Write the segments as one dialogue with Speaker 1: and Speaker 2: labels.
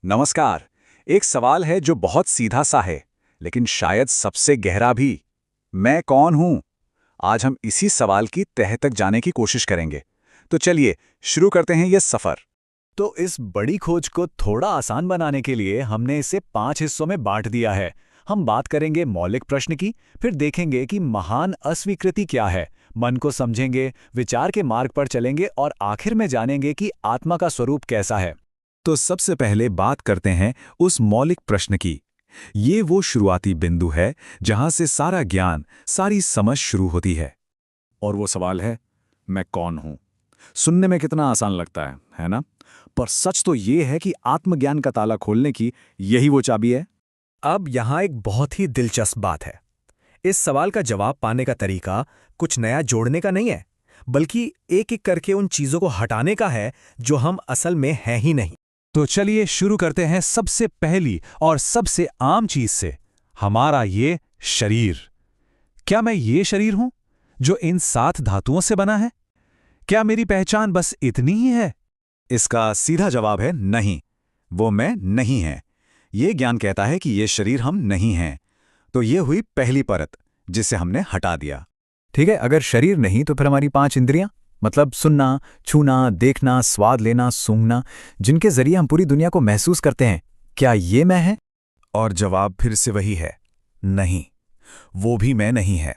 Speaker 1: नमस्कार। एक सवाल है जो बहुत सीधा सा है, लेकिन शायद सबसे गहरा भी। मैं कौन हूं? आज हम इसी सवाल की तह तक जाने की कोशिश करेंगे। तो चलिए शुरू करते हैं ये सफर।
Speaker 2: तो इस बड़ी खोज को थोड़ा आसान बनाने के लिए हमने इसे 5 हिस्सों में बांट दिया है। हम बात करेंगे मौलिक प्रश्न की, फिर देखेंगे कि महान अस्वीकृति क्या है, मन को समझेंगे, विचार के मार्ग पर चलेंगे और आखिर में जानेंगे कि आत्मा का स्वरूप कैसा है।
Speaker 3: तो सबसे पहले बात करते हैं उस मौलिक प्रश्न की। ये वो शुरुआती बिंदु है जहां से सारा ज्ञान, सारी समझ शुरू होती है।
Speaker 2: और वो सवाल है, मैं कौन हूं? सुनने में कितना आसान लगता है ना? पर सच तो ये है कि आत्मज्ञान का ताला खोलने की यही वो चाबी है।
Speaker 4: अब यहाँ एक बहुत ही दिलचस्प बात है। इस सवाल का जवाब पाने का तरीका कुछ नया जोड़ने का नहीं है, बल्कि एक एक करके उन चीजों को हटाने का है जो हम असल में हैं ही नहीं।
Speaker 3: तो चलिए शुरू करते हैं सबसे पहली और सबसे आम चीज से, हमारा ये शरीर। क्या मैं ये शरीर हूं जो इन 7 धातुओं से बना है? क्या मेरी पहचान बस इतनी ही है?
Speaker 2: इसका सीधा जवाब है नहीं। वो मैं नहीं है। ये ज्ञान कहता है कि ये शरीर हम नहीं हैं। तो ये हुई पहली परत, जिसे हमने हटा दिया।
Speaker 4: ठीक है, अगर शरीर नहीं तो फिर हमारी 5 इंद्रियां, मतलब सुनना, छूना, देखना, स्वाद लेना, सूंघना, जिनके जरिए हम पूरी दुनिया को महसूस करते हैं, क्या ये मैं है?
Speaker 3: और जवाब फिर से वही है, नहीं। वो भी मैं नहीं है।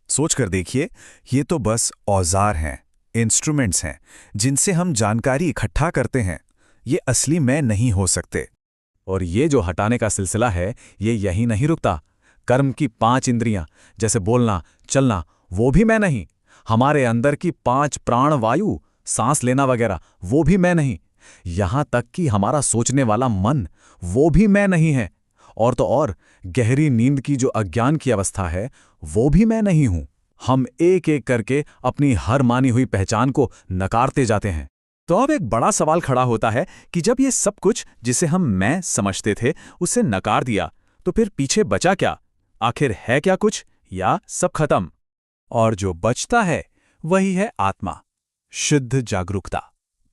Speaker 3: सोचकर देखिए, ये तो बस औजार हैं, इंस्ट्रूमेंट्स हैं, जिनसे हम जानकारी इकट्ठा करते हैं। ये असली मैं नहीं हो सकते।
Speaker 2: और ये जो हटाने का सिलसिला है, ये यही नहीं रुकता। कर्म की 5 इंद्रियां, जैसे बोलना, चलना, वो भी मैं नहीं। हमारे अंदर की 5 प्राण वायु, सांस लेना वगैरह, वो भी मैं नहीं। यहां तक कि हमारा सोचने वाला मन, वो भी मैं नहीं है। और तो और, गहरी नींद की जो अज्ञान की अवस्था है, वो भी मैं नहीं हूं। हम एक एक करके अपनी हर मानी हुई पहचान को नकारते जाते हैं। तो अब एक बड़ा सवाल खड़ा होता है कि जब ये सब कुछ जिसे हम मैं समझते थे, उसे नकार दिया, तो फिर पीछे बचा क्या? आखिर है क्या कुछ, या सब खत्म?
Speaker 3: और जो बचता है वही है आत्मा, शुद्ध जागरूकता,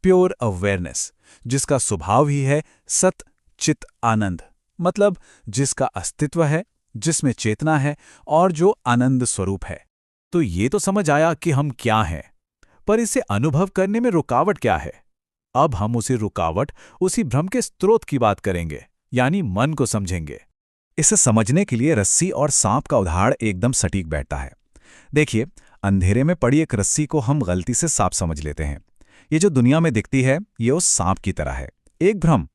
Speaker 3: प्योर अवेयरनेस, जिसका स्वभाव ही है सत चित आनंद। मतलब जिसका अस्तित्व है, जिसमें चेतना है और जो आनंद स्वरूप है।
Speaker 2: तो ये तो समझ आया कि हम क्या हैं, पर इसे अनुभव करने में रुकावट क्या है? अब हम उसी रुकावट, उसी भ्रम के स्रोत की बात करेंगे, यानी मन को समझेंगे।
Speaker 3: इसे समझने के लिए रस्सी और सांप का उदाहरण एकदम सटीक बैठता है। देखिए, अंधेरे में पड़ी एक रस्सी को हम गलती से सांप समझ लेते हैं। ये जो दुनिया में दिखती है, ये उस सांप की तरह है, एक भ्रम।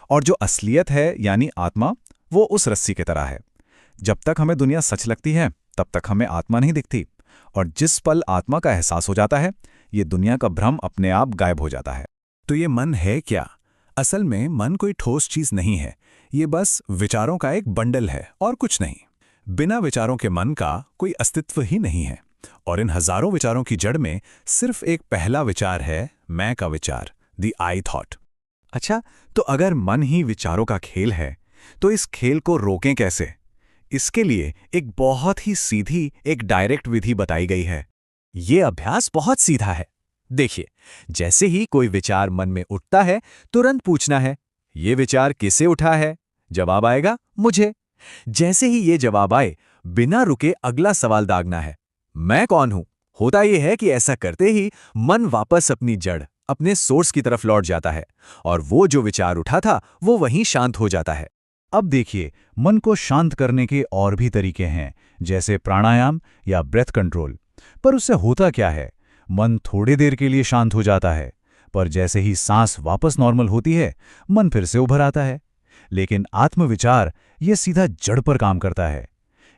Speaker 3: और जो असलियत है, यानी आत्मा, वो उस रस्सी की तरह है। जब तक हमें दुनिया सच लगती है, तब तक हमें आत्मा नहीं दिखती। और जिस पल आत्मा का एहसास हो जाता है, ये दुनिया का भ्रम अपने आप गायब हो जाता है। तो ये मन है क्या? असल में मन कोई ठोस चीज नहीं है। ये बस विचारों का एक बंडल है और कुछ नहीं। बिना विचारों के मन का कोई अस्तित्व ही नहीं है। और इन हजारों विचारों की जड़ में सिर्फ एक पहला विचार है, मैं का विचार, द आई थॉट। अच्छा, तो अगर मन ही विचारों का खेल है, तो इस खेल को रोकें कैसे? इसके लिए एक बहुत ही सीधी, एक डायरेक्ट विधि बताई गई है।
Speaker 2: ये अभ्यास बहुत सीधा है। देखिए, जैसे ही कोई विचार मन में उठता है, तुरंत पूछना है, ये विचार किसे उठा है? जवाब आएगा, मुझे। जैसे ही ये जवाब आए, बिना रुके अगला सवाल दागना है, मैं कौन हूं? होता यह है कि ऐसा करते ही मन वापस अपनी जड़, अपने सोर्स की तरफ लौट जाता है, और वो जो विचार उठा था, वो वहीं शांत हो जाता है।
Speaker 3: अब देखिए, मन को शांत करने के और भी तरीके हैं, जैसे प्राणायाम या ब्रेथ कंट्रोल। पर उससे होता क्या है? मन थोड़ी देर के लिए शांत हो जाता है, पर जैसे ही सांस वापस नॉर्मल होती है, मन फिर से उभर आता है। लेकिन आत्मविचार ये सीधा जड़ पर काम करता है।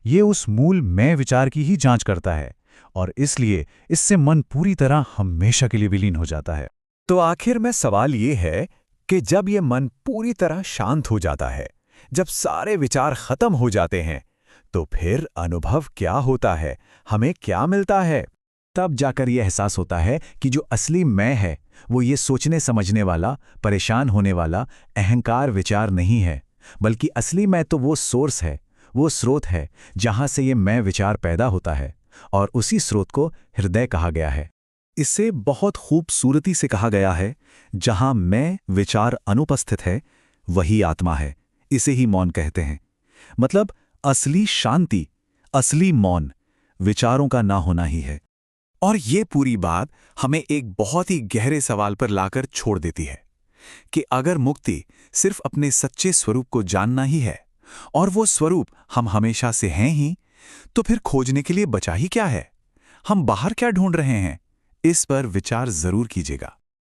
Speaker 3: ये उस मूल मैं विचार की ही जांच करता है, और इसलिए इससे मन पूरी तरह हमेशा के लिए विलीन हो जाता है।
Speaker 4: तो आखिर में सवाल ये है कि जब ये मन पूरी तरह शांत हो जाता है, जब सारे विचार खत्म हो जाते हैं, तो फिर अनुभव क्या होता है, हमें क्या मिलता है?
Speaker 2: तब जाकर यह एहसास होता है कि जो असली मैं है, वो ये सोचने समझने वाला, परेशान होने वाला अहंकार विचार नहीं है, बल्कि असली मैं तो वो सोर्स है, वो स्रोत है जहां से ये मैं विचार पैदा होता है, और उसी स्रोत को हृदय कहा गया है।
Speaker 3: इसे बहुत खूबसूरती से कहा गया है, जहां मैं विचार अनुपस्थित है, वही आत्मा है। इसे ही मौन कहते हैं। मतलब असली शांति, असली मौन विचारों का ना होना ही है।
Speaker 2: और ये पूरी बात हमें एक बहुत ही गहरे सवाल पर लाकर छोड़ देती है कि अगर मुक्ति सिर्फ अपने सच्चे स्वरूप को जानना ही है और वो स्वरूप हम हमेशा से हैं ही, तो फिर खोजने के लिए बचा ही क्या है? हम बाहर क्या ढूंढ रहे हैं? इस पर विचार जरूर कीजिएगा।